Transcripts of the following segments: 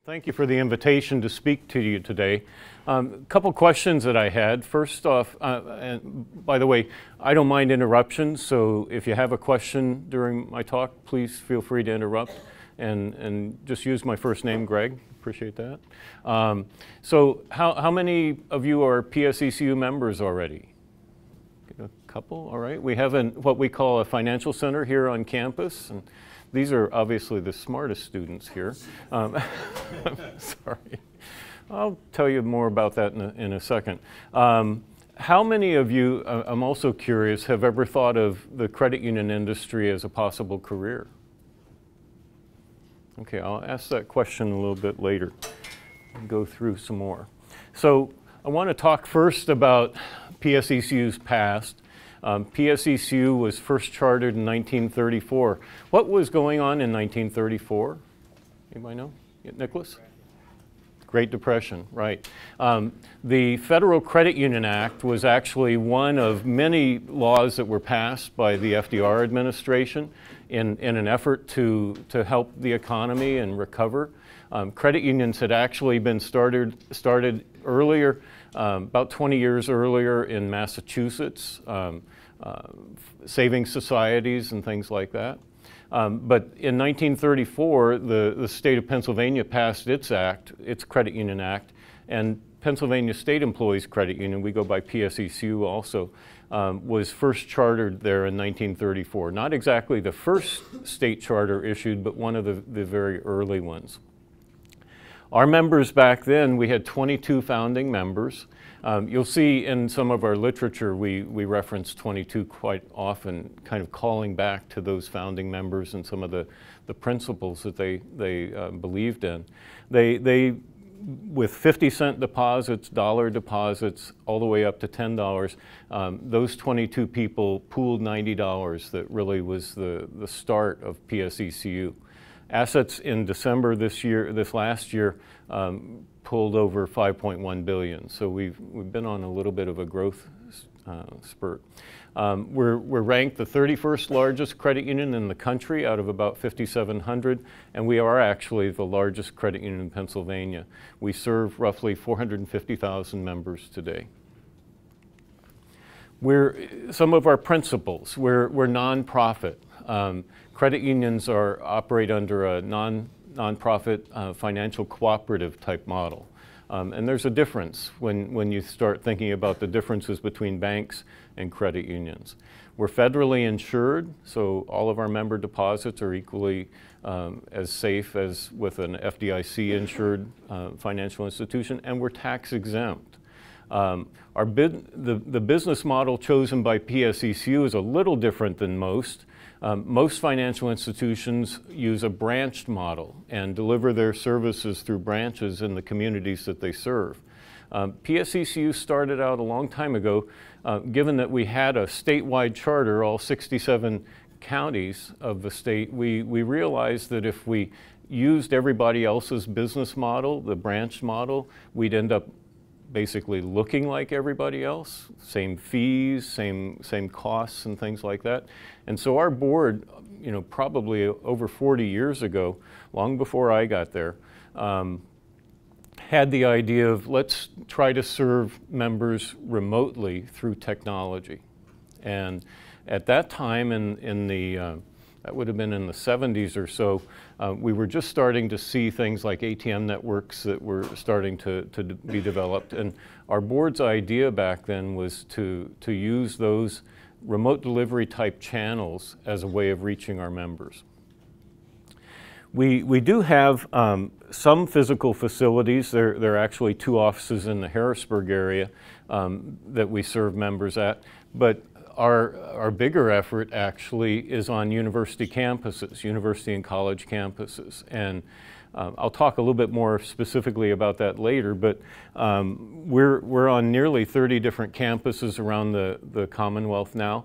Thank you for the invitation to speak to you today. A couple questions that I had. First off, and by the way, I don't mind interruptions, so if you have a question during my talk, please feel free to interrupt and just use my first name, Greg. Appreciate that. So how many of you are PSECU members already? A couple, all right. We have what we call a financial center here on campus. And these are obviously the smartest students here. Sorry. I'll tell you more about that in a second. How many of you, I'm also curious, have ever thought of the credit union industry as a possible career? Okay, I'll ask that question a little bit later and go through some more. So I want to talk first about PSECU's past. PSECU was first chartered in 1934. What was going on in 1934? Anybody know? Nicholas? Great Depression, right. The Federal Credit Union Act was actually one of many laws that were passed by the FDR administration in an effort to help the economy and recover. Credit unions had actually been started earlier, about 20 years earlier in Massachusetts, savings societies and things like that. But in 1934, the state of Pennsylvania passed its act, its Credit Union Act, and Pennsylvania State Employees Credit Union, we go by PSECU also, was first chartered there in 1934. Not exactly the first state charter issued, but one of the very early ones. Our members back then, we had 22 founding members. You'll see in some of our literature, we reference 22 quite often, kind of calling back to those founding members and some of the principles that they believed in. They with 50-cent deposits, dollar deposits, all the way up to $10, those 22 people pooled $90 that really was the start of PSECU. Assets in December this last year, pulled over 5.1 billion. So we've been on a little bit of a growth spurt. We're ranked the 31st largest credit union in the country out of about 5,700, and we are actually the largest credit union in Pennsylvania. We serve roughly 450,000 members today. Some of our principles, we're nonprofit. Credit unions operate under a nonprofit financial cooperative type model. And there's a difference when you start thinking about the differences between banks and credit unions. We're federally insured, so all of our member deposits are equally as safe as with an FDIC insured financial institution, and we're tax exempt. The business model chosen by PSECU is a little different than most. Most financial institutions use a branched model and deliver their services through branches in the communities that they serve. PSECU started out a long time ago, given that we had a statewide charter, all 67 counties of the state, we realized that if we used everybody else's business model, the branch model, we'd end up basically looking like everybody else, same fees, same costs and things like that. And so our board, probably over 40 years ago, long before I got there, had the idea of let's try to serve members remotely through technology. And at that time that would have been in the 70s or so, we were just starting to see things like ATM networks that were starting to be developed. And our board's idea back then was to use those remote delivery type channels as a way of reaching our members. We do have some physical facilities. There are actually 2 offices in the Harrisburg area that we serve members at. But our bigger effort actually is on university campuses, university and college campuses. And I'll talk a little bit more specifically about that later, but we're on nearly 30 different campuses around the Commonwealth now.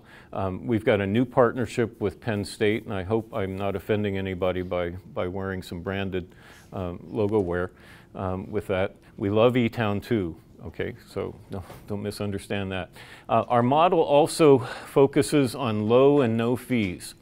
We've got a new partnership with Penn State, and I hope I'm not offending anybody by wearing some branded logo wear with that. We love E-Town too. Okay, so don't misunderstand that. Our model also focuses on low and no fees.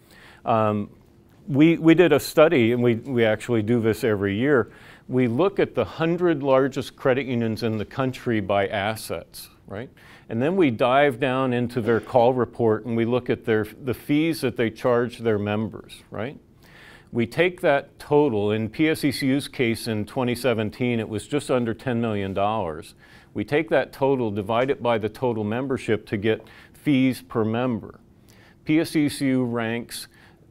We did a study, and we actually do this every year. We look at the 100 largest credit unions in the country by assets, right? And then we dive down into their call report and we look at the fees that they charge their members, right? We take that total. In PSECU's case in 2017, it was just under $10 million. We take that total, divide it by the total membership to get fees per member. PSECU ranks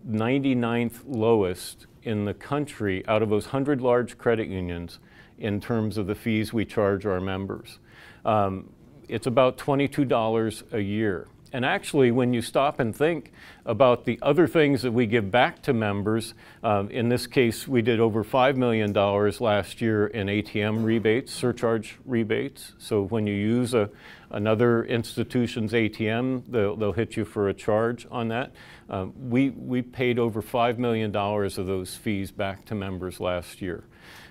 99th lowest in the country out of those 100 large credit unions in terms of the fees we charge our members. It's about $22 a year. And actually, when you stop and think about the other things that we give back to members, in this case, we did over $5 million last year in ATM rebates, surcharge rebates. So when you use another institution's ATM, they'll hit you for a charge on that. We paid over $5 million of those fees back to members last year.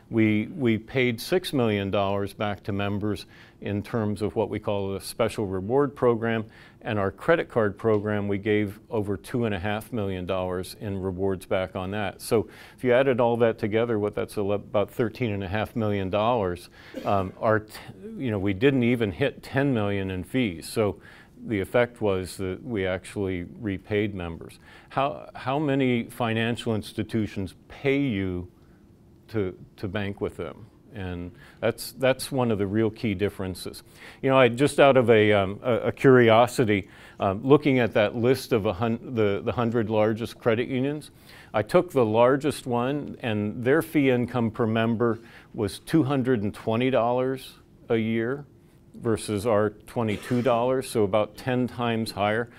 We paid $6 million back to members in terms of what we call a special reward program, and our credit card program, we gave over $2.5 million in rewards back on that. So if you added all that together, that's about $13.5 million. We didn't even hit $10 million in fees. So the effect was that we actually repaid members. How many financial institutions pay you to bank with them? And that's one of the real key differences. You know, just out of a curiosity, looking at that list of the 100 largest credit unions, I took the largest one, and their fee income per member was $220 a year versus our $22, so about 10 times higher.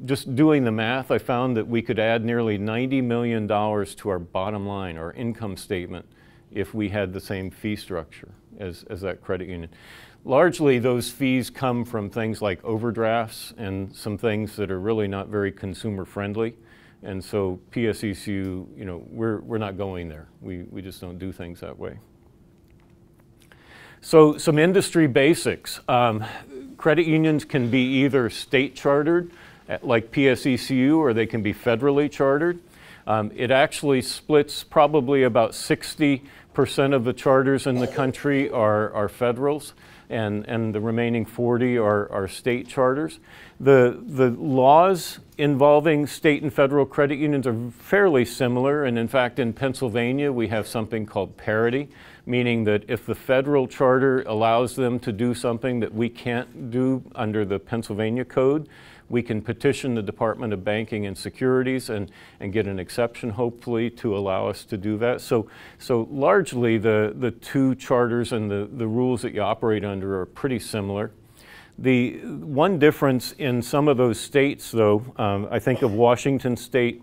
Just doing the math, I found that we could add nearly $90 million to our bottom line, our income statement, if we had the same fee structure as that credit union. Largely, those fees come from things like overdrafts and some things that are really not very consumer friendly. And so PSECU, you know, we're not going there. We just don't do things that way. So some industry basics. Credit unions can be either state chartered, like PSECU, or they can be federally chartered. It actually splits probably about 60% of the charters in the country are federals, and the remaining 40 are state charters. The laws involving state and federal credit unions are fairly similar, and in fact in Pennsylvania we have something called parity, meaning that if the federal charter allows them to do something that we can't do under the Pennsylvania code, we can petition the Department of Banking and Securities and get an exception, hopefully, to allow us to do that. So largely the two charters and the rules that you operate under are pretty similar. The one difference in some of those states, though, I think of Washington State,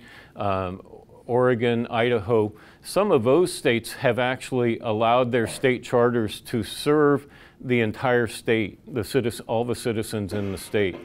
Oregon, Idaho, some of those states have actually allowed their state charters to serve the entire state, all the citizens in the state.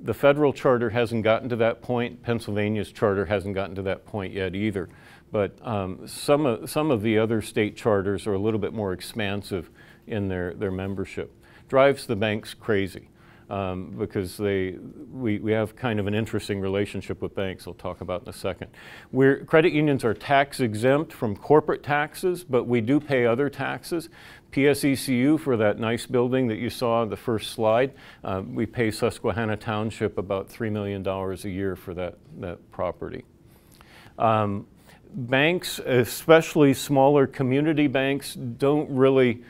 The federal charter hasn't gotten to that point. Pennsylvania's charter hasn't gotten to that point yet either. But some of the other state charters are a little bit more expansive in their membership. Drives the banks crazy because we have kind of an interesting relationship with banks I'll talk about in a second. Credit unions are tax exempt from corporate taxes, but we do pay other taxes. PSECU, for that nice building that you saw on the first slide, we pay Susquehanna Township about $3 million a year for that property. Banks, especially smaller community banks, don't really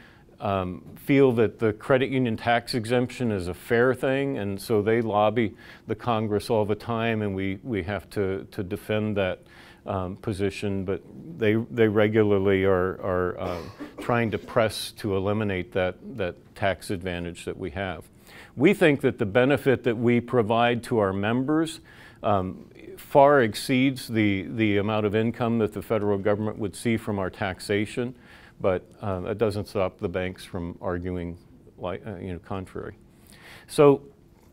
feel that the credit union tax exemption is a fair thing, and so they lobby the Congress all the time, and we have to defend that position, but they regularly are trying to press to eliminate that tax advantage that we have. We think that the benefit that we provide to our members far exceeds the amount of income that the federal government would see from our taxation, but it doesn't stop the banks from arguing contrary. So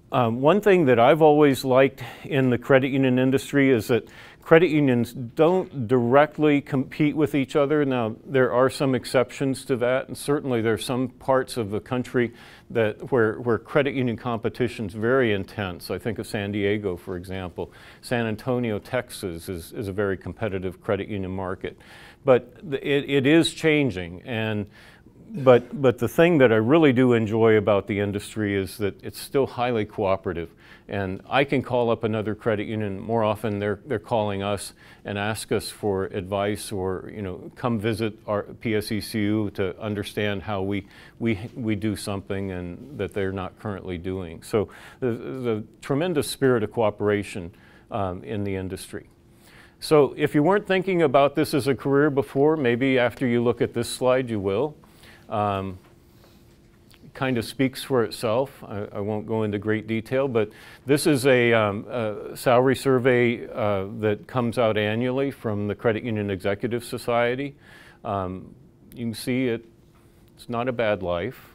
One thing that I've always liked in the credit union industry is that credit unions don't directly compete with each other. Now, there are some exceptions to that, and certainly there are some parts of the country where credit union competition is very intense. I think of San Diego, for example. San Antonio, Texas is a very competitive credit union market. But it is changing, but the thing that I really do enjoy about the industry is that it's still highly cooperative. And I can call up another credit union. More often they're calling us and ask us for advice, or come visit our PSECU to understand how we do something and that they're not currently doing. So there's a tremendous spirit of cooperation in the industry. So if you weren't thinking about this as a career before, maybe after you look at this slide you will. Kind of speaks for itself. I won't go into great detail, but this is a salary survey that comes out annually from the Credit Union Executive Society. You can see it's not a bad life.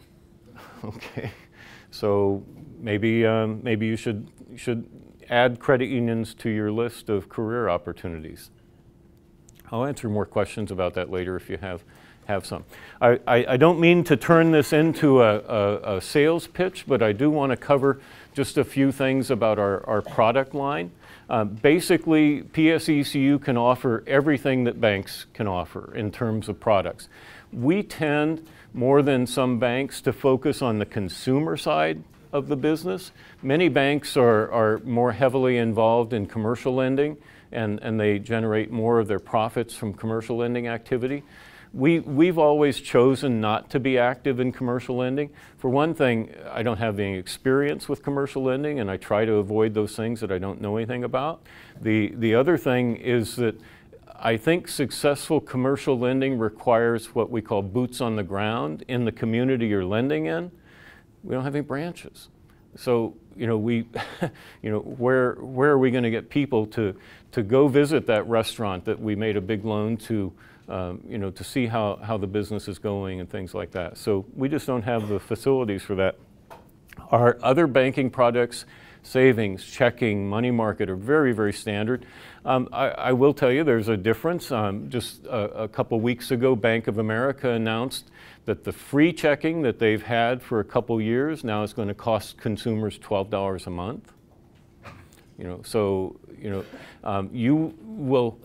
Okay, so maybe you should add credit unions to your list of career opportunities. I'll answer more questions about that later if you have some. I don't mean to turn this into a sales pitch, but I do want to cover just a few things about our product line. Basically, PSECU can offer everything that banks can offer in terms of products. We tend, more than some banks, to focus on the consumer side of the business. Many banks are more heavily involved in commercial lending, and they generate more of their profits from commercial lending activity. We've always chosen not to be active in commercial lending. For one thing, I don't have any experience with commercial lending, and I try to avoid those things that I don't know anything about. The other thing is that I think successful commercial lending requires what we call boots on the ground in the community you're lending in. We don't have any branches. So, where are we going to get people to go visit that restaurant that we made a big loan to, to see how the business is going and things like that. So we just don't have the facilities for that. Our other banking products, savings, checking, money market, are very, very standard. I will tell you there's a difference. Just a couple weeks ago, Bank of America announced that the free checking that they've had for a couple years now is going to cost consumers $12 a month. You will,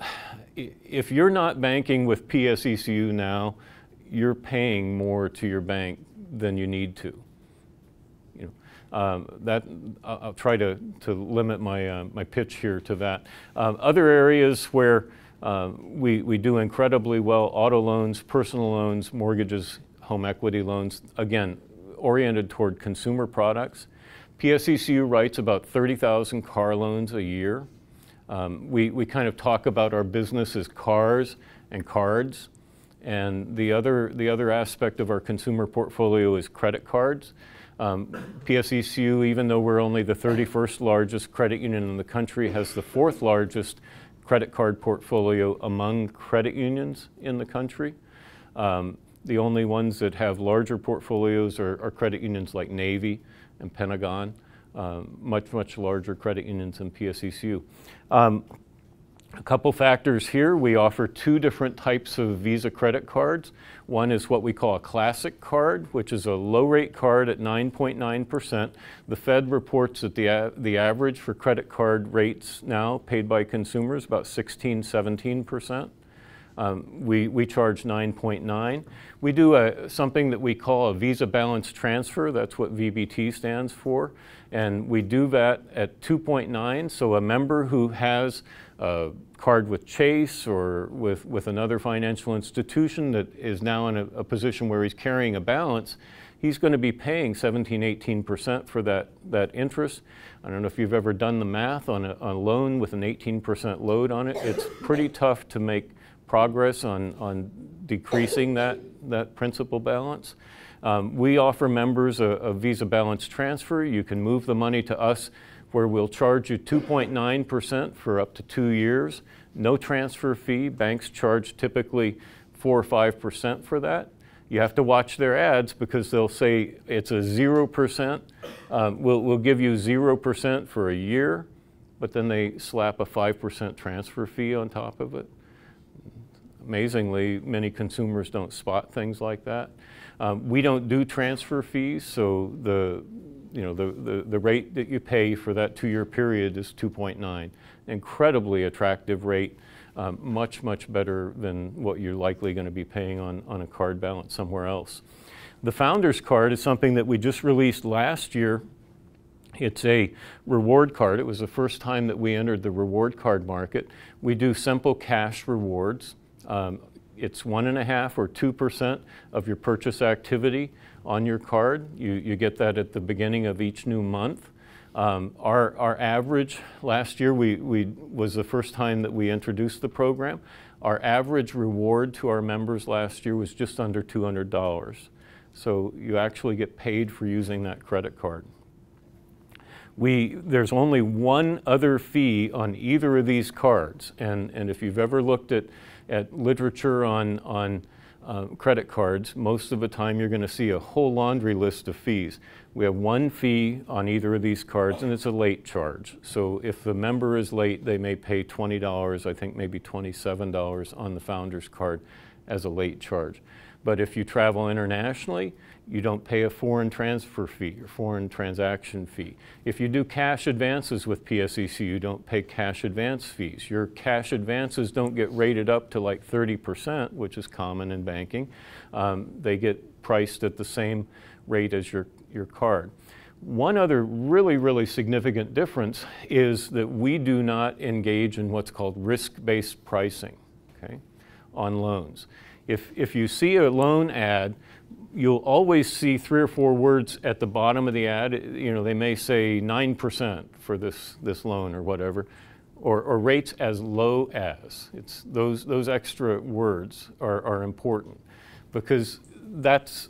if you're not banking with PSECU now, you're paying more to your bank than you need to. I'll try to limit my pitch here to that. Other areas where we do incredibly well: auto loans, personal loans, mortgages, home equity loans, again, oriented toward consumer products. PSECU writes about 30,000 car loans a year. We kind of talk about our business as cars and cards, and the other aspect of our consumer portfolio is credit cards. PSECU, even though we're only the 31st largest credit union in the country, has the 4th largest credit card portfolio among credit unions in the country. The only ones that have larger portfolios are credit unions like Navy and Pentagon, much larger credit unions than PSECU. A couple factors here. We offer 2 different types of Visa credit cards. One is what we call a classic card, which is a low-rate card at 9.9%. The Fed reports that the average for credit card rates now paid by consumers about 16–17%. We charge 9.9. We do something that we call a Visa balance transfer. That's what VBT stands for. And we do that at 2.9. So a member who has a card with Chase or with another financial institution that is now in a position where he's carrying a balance, he's going to be paying 17–18% for that interest. I don't know if you've ever done the math on a loan with an 18% load on it. It's pretty tough to make progress on decreasing that principal balance. We offer members a Visa balance transfer. You can move the money to us, where we'll charge you 2.9% for up to 2 years. No transfer fee. Banks charge typically 4 or 5% for that. You have to watch their ads because they'll say it's a 0%. We'll give you 0% for a year, but then they slap a 5% transfer fee on top of it. Amazingly, many consumers don't spot things like that. We don't do transfer fees, so the rate that you pay for that 2-year period is 2.9. Incredibly attractive rate, much, much better than what you're likely going to be paying on a card balance somewhere else. The Founders Card is something that we just released last year. It's a reward card. It was the first time that we entered the reward card market. We do simple cash rewards. It's 1.5 or 2% of your purchase activity on your card. You get that at the beginning of each new month. Our average last year was the first time that we introduced the program. Our average reward to our members last year was just under $200. So you actually get paid for using that credit card. There's only one other fee on either of these cards, and if you've ever looked at literature on credit cards, most of the time you're going to see a whole laundry list of fees. We have one fee on either of these cards, and it's a late charge. So if the member is late, they may pay $20, I think maybe $27 on the Founders Card as a late charge. But if you travel internationally, you don't pay a foreign transfer fee or foreign transaction fee. If you do cash advances with PSECU, you don't pay cash advance fees. Your cash advances don't get rated up to like 30%, which is common in banking. They get priced at the same rate as your card. One other really, really significant difference is that we do not engage in what's called risk-based pricing, okay, on loans. If you see a loan ad, you'll always see 3 or 4 words at the bottom of the ad. You know, they may say 9% for this loan or whatever, or rates as low as. It's those extra words are important because that's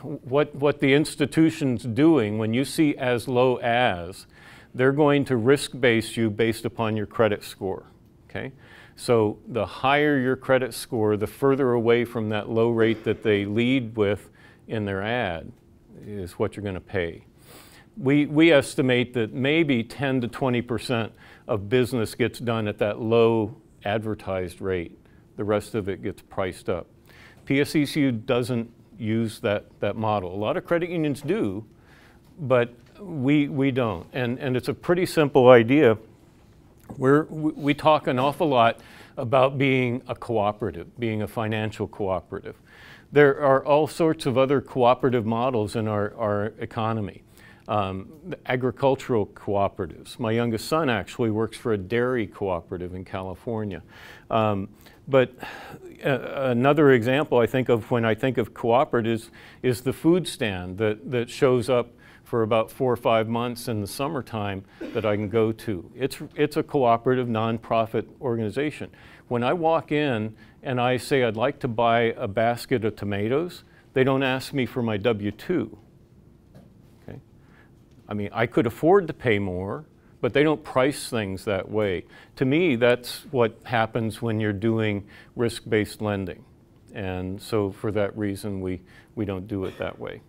what the institution's doing. When you see as low as, they're going to risk base you based upon your credit score, okay? So the higher your credit score, the further away from that low rate that they lead with in their ad is what you're going to pay. We estimate that maybe 10 to 20% of business gets done at that low advertised rate. The rest of it gets priced up. PSECU doesn't use that model. A lot of credit unions do, but we don't. And it's a pretty simple idea. We talk an awful lot about being a cooperative, being a financial cooperative. There are all sorts of other cooperative models in our economy. Agricultural cooperatives. My youngest son actually works for a dairy cooperative in California. But another example I think of when I think of cooperatives is the food stand that shows up for about 4 or 5 months in the summertime that I can go to. It's a cooperative nonprofit organization. When I walk in and I say I'd like to buy a basket of tomatoes, they don't ask me for my W-2. Okay? I mean, I could afford to pay more, but they don't price things that way. To me, that's what happens when you're doing risk-based lending. And so for that reason, we don't do it that way.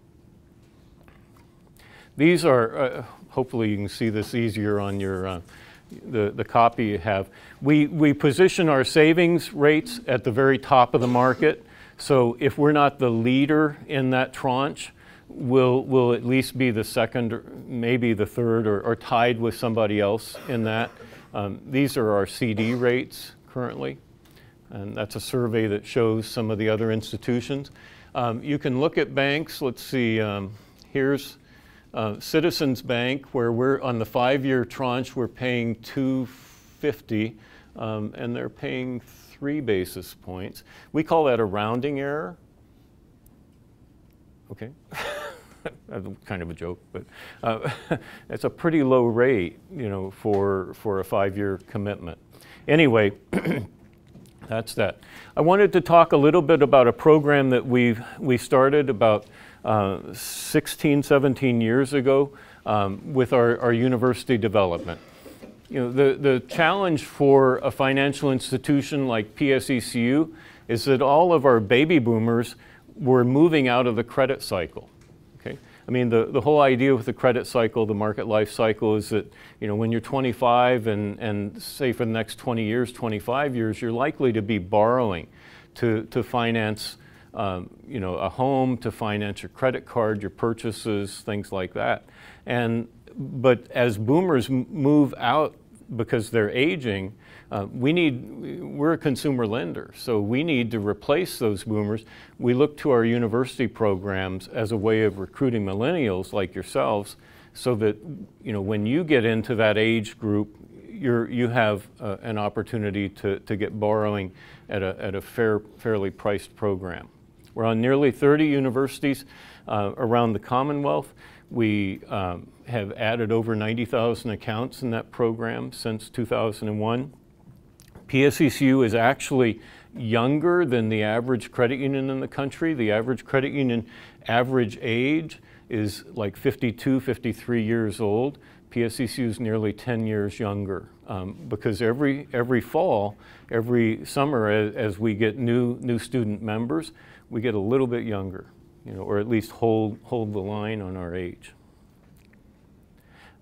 These are, hopefully you can see this easier on your, the copy you have. We position our savings rates at the very top of the market. So if we're not the leader in that tranche, we'll at least be the second, or maybe the third, or tied with somebody else in that. These are our CD rates currently. And that's a survey that shows some of the other institutions. You can look at banks. Let's see, here's Citizens Bank, where we're on the 5-year tranche, we're paying $250, and they're paying 3 basis points. We call that a rounding error. Okay, that's kind of a joke, but it's a pretty low rate, you know, for a 5-year commitment. Anyway, that's that. I wanted to talk a little bit about a program that we started about 16, 17 years ago with our university development. You know, the challenge for a financial institution like PSECU is that all of our baby boomers we're moving out of the credit cycle. Okay? I mean, the whole idea with the credit cycle, the market life cycle, is that, you know, when you're 25 and say for the next 20 years, 25 years, you're likely to be borrowing to finance, you know, a home, to finance your credit card, your purchases, things like that. But as boomers move out because they're aging, we're a consumer lender, so we need to replace those boomers. We look to our university programs as a way of recruiting millennials like yourselves, so that, you know, when you get into that age group, you have an opportunity to get borrowing at a fairly priced program. We're on nearly 30 universities around the Commonwealth. We have added over 90,000 accounts in that program since 2001. PSECU is actually younger than the average credit union in the country. The average credit union average age is like 52, 53 years old. PSECU is nearly 10 years younger, because every fall, every summer, as we get new student members, we get a little bit younger, you know, or at least hold the line on our age.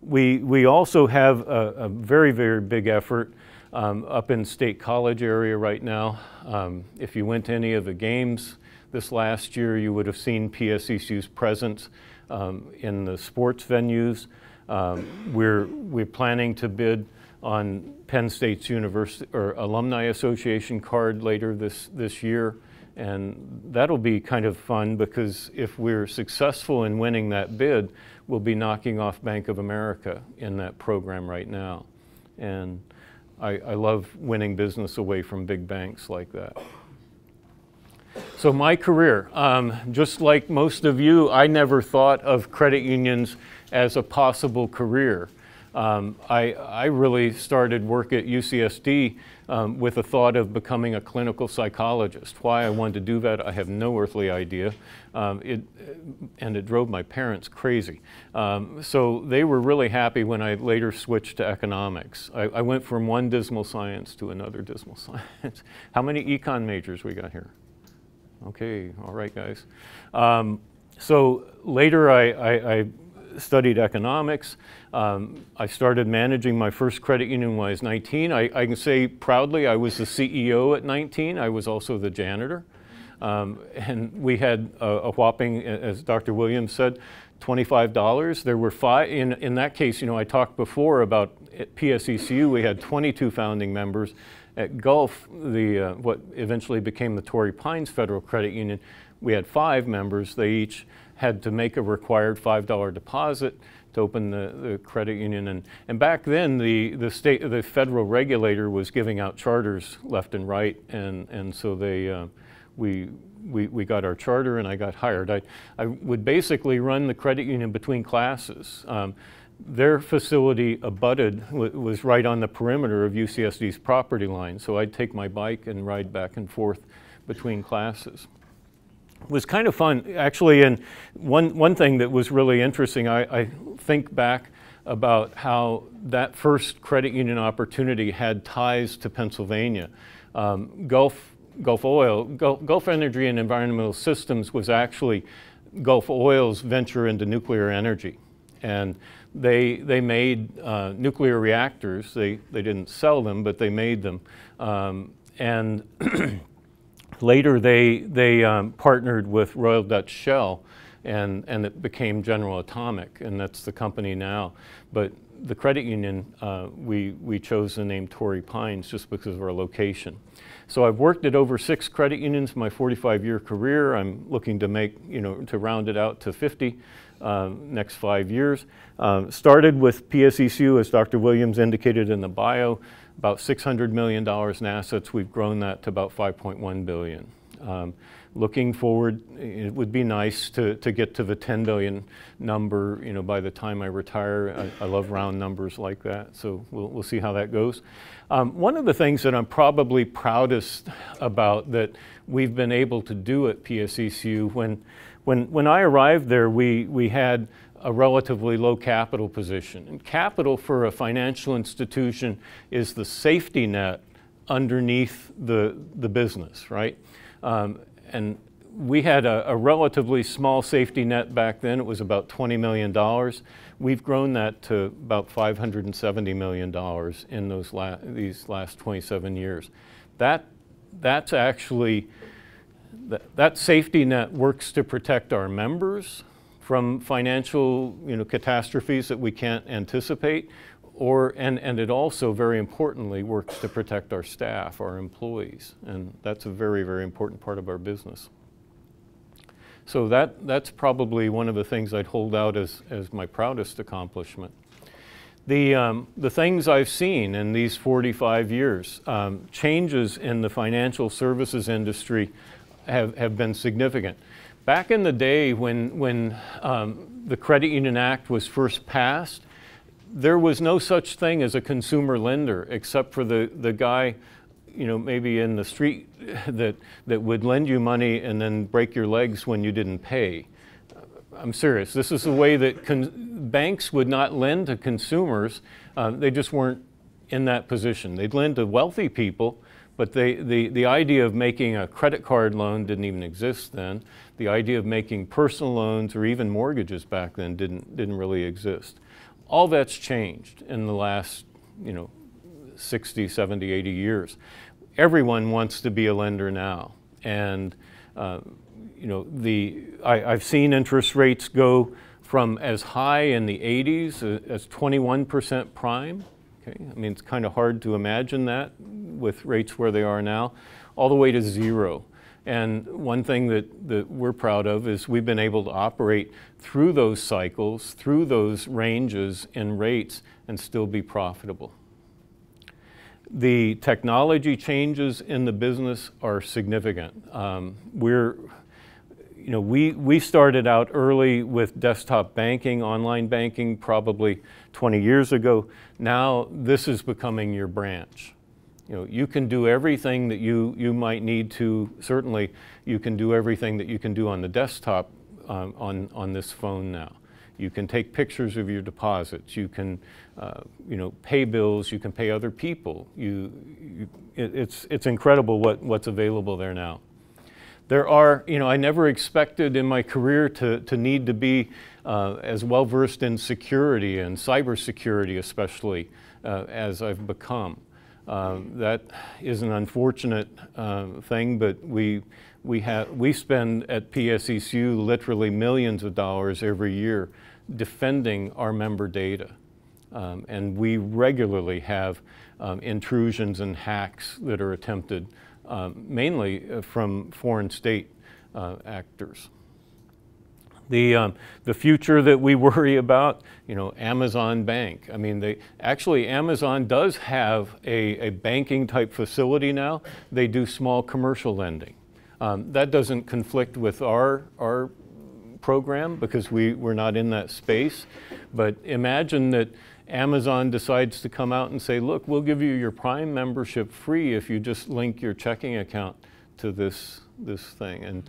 We also have a very, very big effort up in State College area right now. If you went to any of the games this last year, you would have seen PSECU's presence in the sports venues. We're planning to bid on Penn State's University or Alumni Association card later this year, and that'll be kind of fun, because if we're successful in winning that bid, we'll be knocking off Bank of America in that program right now. And I love winning business away from big banks like that. So my career, just like most of you, I never thought of credit unions as a possible career. I really started work at UCSD with a thought of becoming a clinical psychologist. Why I wanted to do that, I have no earthly idea. And it drove my parents crazy. So they were really happy when I later switched to economics. I went from one dismal science to another dismal science. How many econ majors we got here? Okay, all right, guys. So later I studied economics. I started managing my first credit union when I was 19. I can say proudly I was the CEO at 19. I was also the janitor. And we had a whopping, as Dr. Williams said, $25. There were five, in that case, you know, I talked before about at PSECU, we had 22 founding members. At Gulf, what eventually became the Torrey Pines Federal Credit Union, we had 5 members. They each had to make a required $5 deposit to open the credit union. And back then, the federal regulator was giving out charters left and right, and so we got our charter, and I got hired. I would basically run the credit union between classes. Their facility was right on the perimeter of UCSD's property line, so I'd take my bike and ride back and forth between classes. It was kind of fun, actually, and one thing that was really interesting, I think back about how that first credit union opportunity had ties to Pennsylvania. Gulf Energy and Environmental Systems was actually Gulf Oil's venture into nuclear energy. And they made nuclear reactors. They didn't sell them, but they made them. And later they partnered with Royal Dutch Shell, and it became General Atomic, and that's the company now. But the credit union, we chose the name Torrey Pines just because of our location. So I've worked at over 6 credit unions in my 45-year career. I'm looking to make, you know, to round it out to 50 next 5 years. Started with PSECU, as Dr. Williams indicated in the bio, about $600 million in assets. We've grown that to about $5.1 billion. Looking forward, it would be nice to get to the 10 billion number, you know, by the time I retire. I love round numbers like that, so we'll see how that goes. One of the things that I'm probably proudest about that we've been able to do at PSECU, when I arrived there, we had a relatively low capital position. And capital for a financial institution is the safety net underneath the business, right? And we had a relatively small safety net back then. It was about $20 million. We've grown that to about $570 million in these last 27 years. That's actually, that safety net works to protect our members from financial catastrophes that we can't anticipate, and it also, very importantly, works to protect our staff, our employees, and that's a very, very important part of our business. So that's probably one of the things I'd hold out as my proudest accomplishment. The things I've seen in these 45 years, changes in the financial services industry have been significant. Back in the day when the Credit Union Act was first passed, there was no such thing as a consumer lender except for the guy, maybe in the street that would lend you money and then break your legs when you didn't pay. I'm serious. This is the way that banks would not lend to consumers. They just weren't in that position. They'd lend to wealthy people, but the idea of making a credit card loan didn't even exist then. The idea of making personal loans or even mortgages back then didn't really exist. All that's changed in the last 60, 70, 80 years. Everyone wants to be a lender now, and I've seen interest rates go from as high in the 80s as 21% prime. Okay, I mean, it's kind of hard to imagine that with rates where they are now, all the way to 0. And one thing that we're proud of is we've been able to operate through those cycles, through those ranges in rates, and still be profitable. The technology changes in the business are significant. We started out early with desktop banking, online banking, probably 20 years ago. Now this is becoming your branch. You can do everything that you might need to. Certainly, you can do everything that you can do on the desktop on this phone now. You can take pictures of your deposits. You can, pay bills. You can pay other people. It's incredible what's available there now. There are, I never expected in my career to need to be as well versed in security and cybersecurity, especially as I've become. That is an unfortunate thing, but we spend at PSECU literally millions of dollars every year defending our member data. And we regularly have intrusions and hacks that are attempted, mainly from foreign state actors. The future that we worry about, Amazon Bank. I mean, Amazon does have a banking type facility now. They do small commercial lending. That doesn't conflict with our program because we're not in that space. But imagine that Amazon decides to come out and say, look, we'll give you your Prime membership free if you just link your checking account to this thing,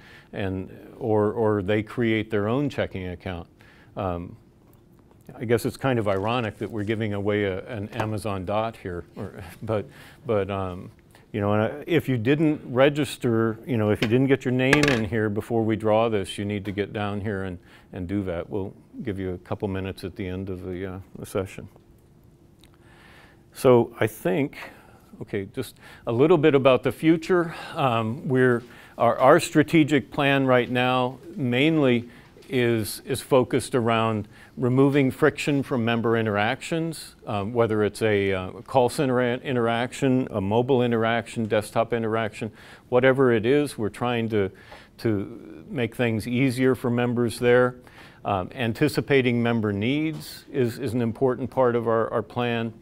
or they create their own checking account. I guess it's kind of ironic that we're giving away an Amazon Dot here, but if you didn't register, if you didn't get your name in here before we draw this, you need to get down here and do that. We'll give you a couple minutes at the end of the session. So I think, okay, just a little bit about the future. Our strategic plan right now mainly is focused around removing friction from member interactions, whether it's a call center interaction, a mobile interaction, desktop interaction, whatever it is, we're trying to make things easier for members there. Anticipating member needs is an important part of our plan.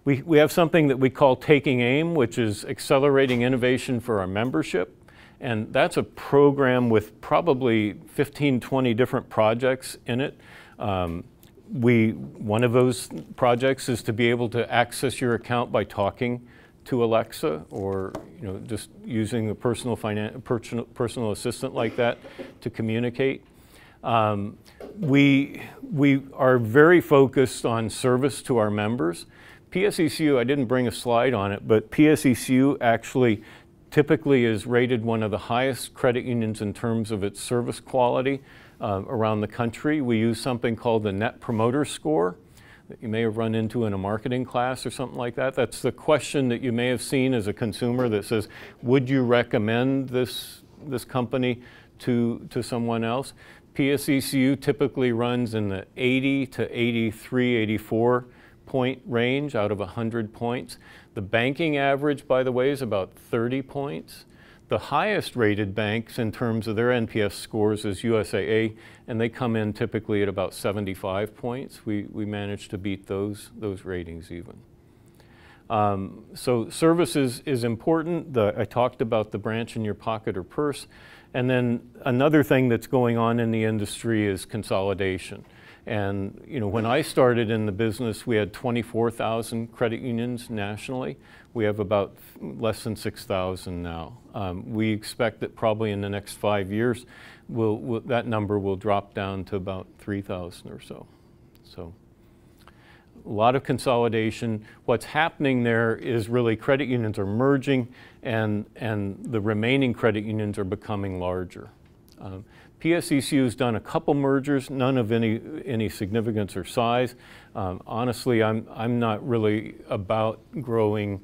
We have something that we call Taking Aim, which is accelerating innovation for our membership. And that's a program with probably 15, 20 different projects in it. One of those projects is to be able to access your account by talking to Alexa, or just using a personal assistant like that to communicate. We are very focused on service to our members. PSECU, I didn't bring a slide on it, but PSECU actually typically is rated one of the highest credit unions in terms of its service quality around the country. We use something called the Net Promoter Score that you may have run into in a marketing class or something like that. That's the question that you may have seen as a consumer that says, would you recommend this company to someone else? PSECU typically runs in the 80 to 83, 84 point range out of 100 points. The banking average, by the way, is about 30 points. The highest rated banks in terms of their NPS scores is USAA, and they come in typically at about 75 points. We managed to beat those ratings even. So service is important. I talked about the branch in your pocket or purse. And then another thing that's going on in the industry is consolidation. And when I started in the business, we had 24,000 credit unions nationally. We have about less than 6,000 now. We expect that probably in the next 5 years, that number will drop down to about 3,000 or so. So a lot of consolidation. What's happening there is really credit unions are merging, and the remaining credit unions are becoming larger. PSECU has done a couple mergers, none of any significance or size. Honestly, I'm not really about growing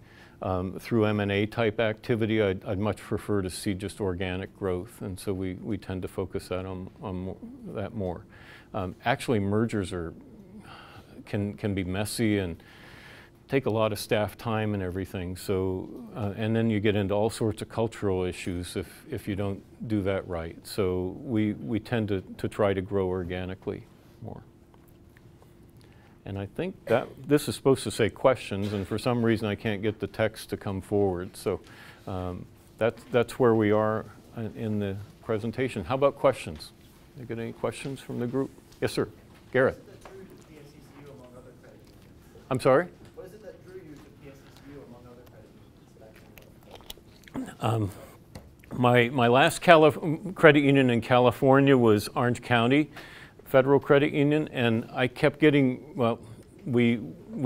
through M&A type activity. I'd much prefer to see just organic growth, and so we tend to focus that on that more. Actually, mergers can be messy and take a lot of staff time and everything. So, and then you get into all sorts of cultural issues if you don't do that right. So we tend to try to grow organically more. And I think that this is supposed to say questions, and for some reason I can't get the text to come forward. So that's where we are in the presentation. How about questions? You got any questions from the group? Yes, sir. Gareth. I'm sorry? What is it that drew you to PSECU among other credit unions? My last credit union in California was Orange County Federal Credit Union, and I kept getting, well, we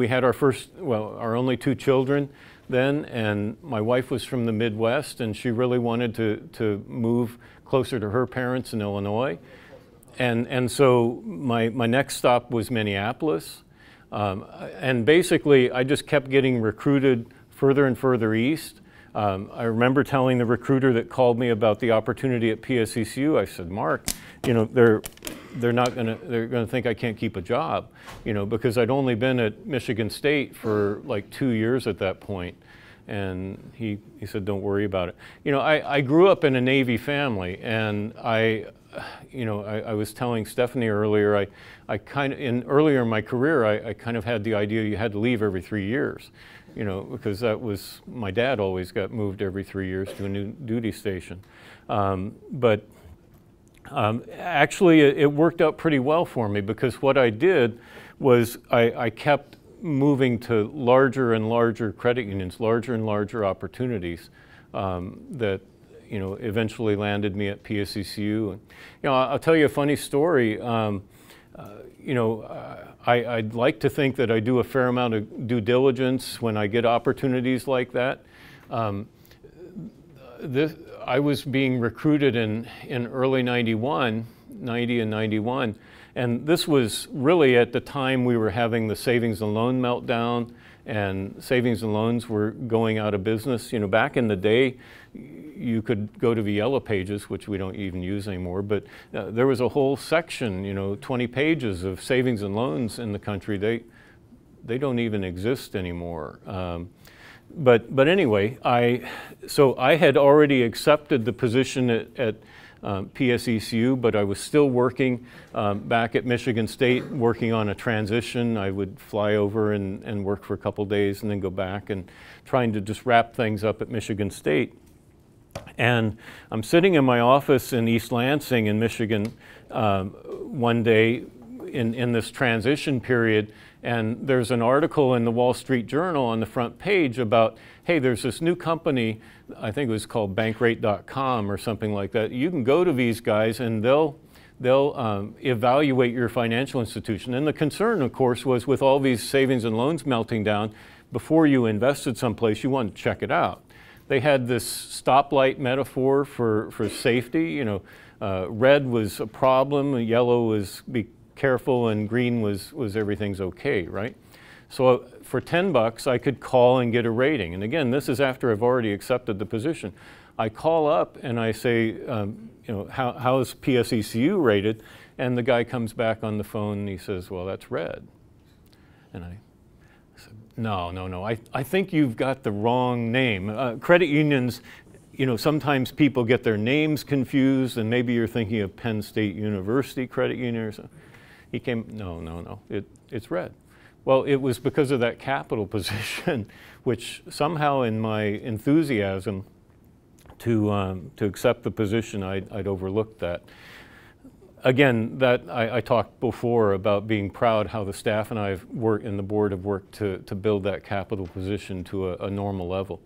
had our only 2 children then, and my wife was from the Midwest, and she really wanted to move closer to her parents in Illinois. And so my next stop was Minneapolis. And basically, I just kept getting recruited further and further east. I remember telling the recruiter that called me about the opportunity at PSECU, I said, Mark, they're gonna think I can't keep a job, because I'd only been at Michigan State for like 2 years at that point. And he said, don't worry about it. I grew up in a Navy family, and I was telling Stephanie earlier, earlier in my career, I kind of had the idea you had to leave every 3 years, because that was, my dad always got moved every 3 years to a new duty station. Actually, it worked out pretty well for me, because what I did was I kept moving to larger and larger credit unions, larger and larger opportunities that eventually landed me at PSECU. And, I'll tell you a funny story. I'd like to think that I do a fair amount of due diligence when I get opportunities like that. I was being recruited in early 90 and 91, and this was really at the time we were having the savings and loan meltdown, and savings and loans were going out of business. Back in the day, you could go to the Yellow Pages, which we don't even use anymore, but there was a whole section, 20 pages of savings and loans in the country. They don't even exist anymore. But anyway, so I had already accepted the position at PSECU, but I was still working back at Michigan State, working on a transition. I would fly over and work for a couple days and then go back, and trying to just wrap things up at Michigan State. And I'm sitting in my office in East Lansing in Michigan one day in this transition period, and there's an article in the Wall Street Journal on the front page about, hey, there's this new company, I think it was called bankrate.com or something like that. You can go to these guys and they'll evaluate your financial institution. And the concern, of course, was with all these savings and loans melting down, before you invested someplace, you want to check it out. they had this stoplight metaphor for safety. You know, red was a problem, yellow was be careful, and green was everything's okay, right? So for $10, I could call and get a rating. And again, this is after I've already accepted the position. I call up and I say, you know, how is PSECU rated? And the guy comes back on the phone and he says, well, that's red. And I said, no, I think you've got the wrong name. Credit unions, you know, sometimes people get their names confused, and maybe you're thinking of Penn State University Credit Union or something. He came, no, it's red. Well, it was because of that capital position, which somehow in my enthusiasm to accept the position, I'd overlooked that. Again, that I talked before about being proud how the staff and I have worked, and the board have worked to build that capital position to a normal level.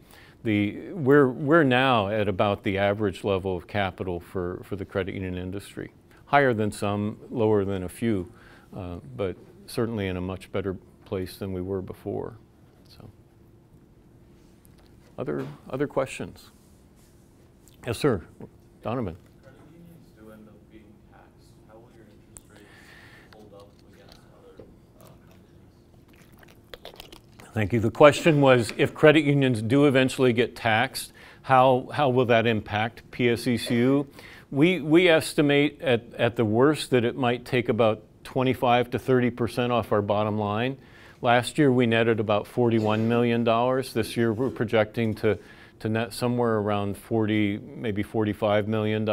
We're now at about the average level of capital for the credit union industry. Higher than some, lower than a few, but certainly in a much better place than we were before. So, other questions? Yes, sir. Donovan. Credit unions do end up being taxed. How will your interest rates hold up against other companies? Thank you. The question was, if credit unions do eventually get taxed, how will that impact PSECU? We estimate at the worst that it might take about 25 to 30% off our bottom line. Last year we netted about $41 million. This year we're projecting to net somewhere around 40, maybe $45 million.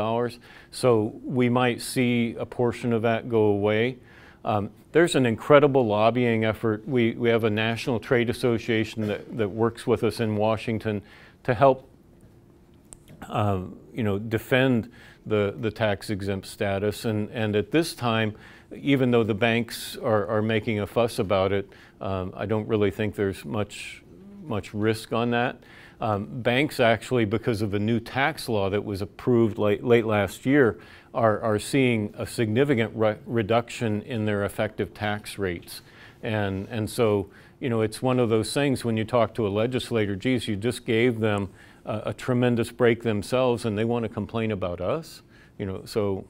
So we might see a portion of that go away. There's an incredible lobbying effort. We have a national trade association that works with us in Washington to help you know, defend the tax exempt status. And at this time, even though the banks are making a fuss about it, I don't really think there's much risk on that. Banks actually, because of the new tax law that was approved late last year, are seeing a significant reduction in their effective tax rates. And so, you know, it's one of those things when you talk to a legislator, geez, you just gave them a tremendous break themselves and they want to complain about us. You know, so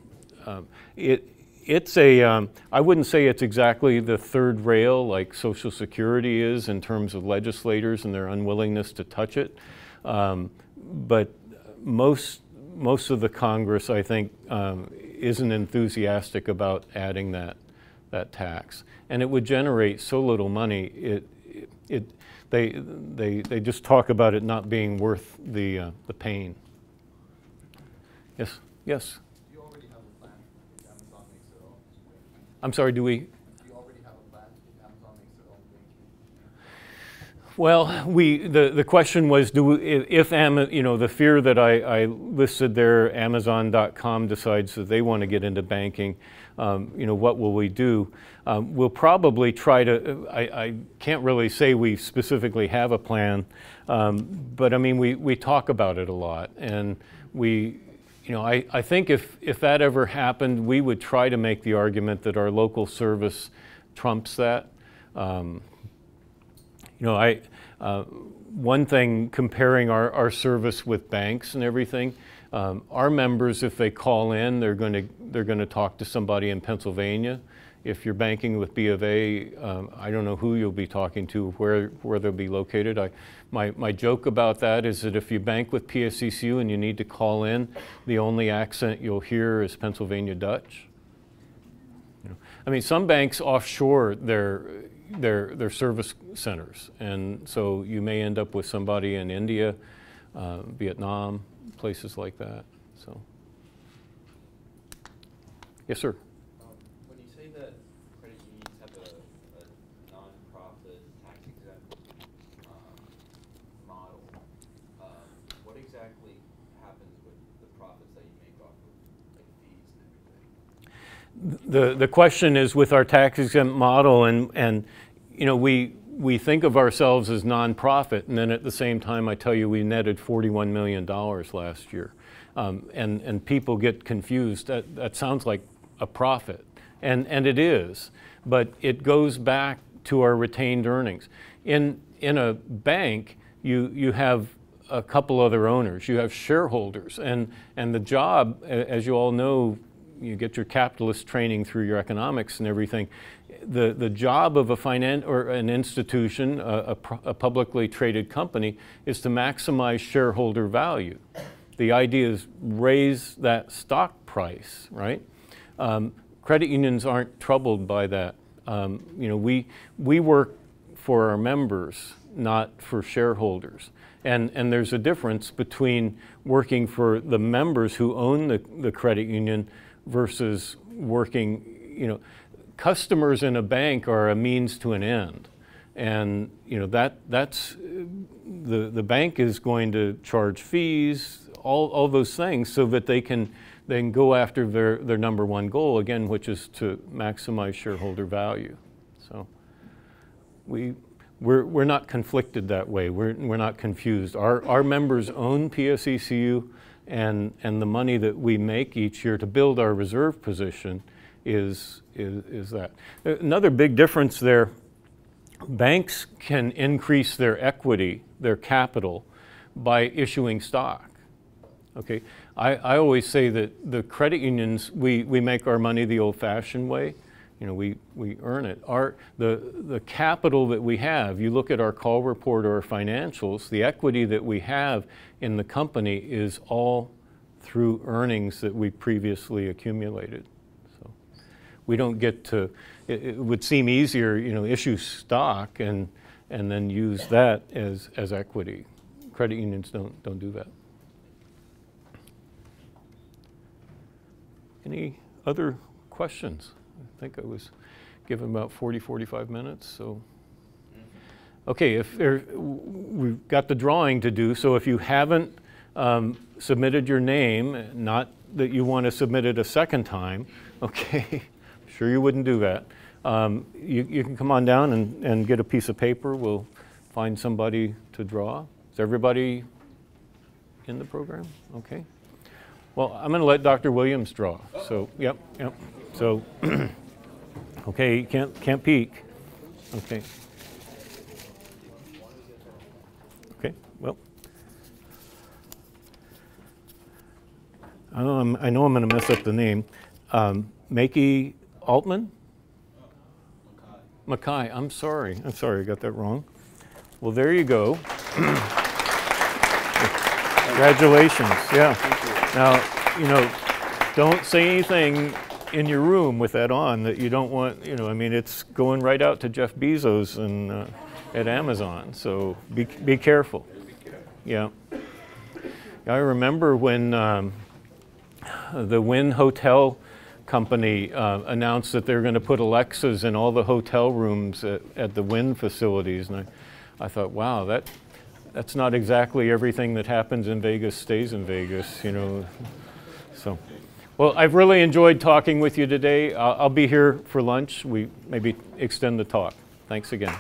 it's a, I wouldn't say it's exactly the third rail like Social Security is in terms of legislators and their unwillingness to touch it. But most of the Congress, I think, isn't enthusiastic about adding that tax. And it would generate so little money, they just talk about it not being worth the pain. Yes? Yes? Do you already have a plan if Amazon makes their own? I'm sorry, do we? Do you already have a plan if Amazon makes their own banking? Well, the question was, if you know, the fear that I listed there, Amazon.com decides that they want to get into banking, you know, what will we do? We'll probably try to, I can't really say we specifically have a plan, but I mean, we talk about it a lot, and you know, I think if that ever happened, we would try to make the argument that our local service trumps that. You know, one thing comparing our service with banks and everything, our members, if they call in, they're going to talk to somebody in Pennsylvania. If you're banking with B of A, I don't know who you'll be talking to, where they'll be located. My joke about that is that if you bank with PSECU and you need to call in, the only accent you'll hear is Pennsylvania Dutch. You know, I mean, some banks offshore their service centers, and so you may end up with somebody in India, Vietnam, places like that. So, yes, sir. When you say that credit unions have a non-profit tax-exempt model, what exactly happens with the profits that you make off of like fees and everything? The question is with our tax-exempt model, and you know, we think of ourselves as nonprofit, and then at the same time I tell you we netted $41 million last year. And people get confused. That sounds like a profit, and it is, but it goes back to our retained earnings. In a bank, you have a couple other owners. You have shareholders, and the job, as you all know, you get your capitalist training through your economics and everything. The job of a finance or an institution, a publicly traded company, is to maximize shareholder value. The idea is raise that stock price, right? Credit unions aren't troubled by that. You know, we work for our members, not for shareholders. And there's a difference between working for the members who own the credit union versus working, you know, customers in a bank are a means to an end. And, you know, that's the bank is going to charge fees, all those things, so that they can go after their number one goal, again, which is to maximize shareholder value. So we're not conflicted that way. We're not confused. Our members own PSECU, and the money that we make each year to build our reserve position is that. Another big difference there, banks can increase their equity, their capital, by issuing stock. Okay, I always say that the credit unions, we make our money the old-fashioned way. You know, we earn it. The capital that we have, you look at our call report or our financials, the equity that we have in the company is all through earnings that we previously accumulated. So we don't get to, it would seem easier, you know, issue stock and then use that as equity. Credit unions don't do that. Any other questions? I think I was given about 45 minutes, so. Okay, we've got the drawing to do, so if you haven't submitted your name, not that you want to submit it a second time, okay, I'm sure you wouldn't do that. You can come on down and get a piece of paper. We'll find somebody to draw. Is everybody in the program? Okay. Well, I'm going to let Dr. Williams draw. So, yep. So, okay, you can't peek. Okay. Okay. Well, I know I'm going to mess up the name. Makey Altman? Mackay. I'm sorry. I got that wrong. Well, there you go. Congratulations. Yeah. Now, you know, don't say anything in your room with that on that you don't want, you know, I mean, it's going right out to Jeff Bezos and at Amazon, so be careful. Yeah. I remember when the Wynn Hotel Company announced that they were going to put Alexas in all the hotel rooms at the Wynn facilities, and I thought, wow, that's not exactly everything that happens in Vegas stays in Vegas, you know. So, well, I've really enjoyed talking with you today. I'll be here for lunch. We maybe extend the talk. Thanks again.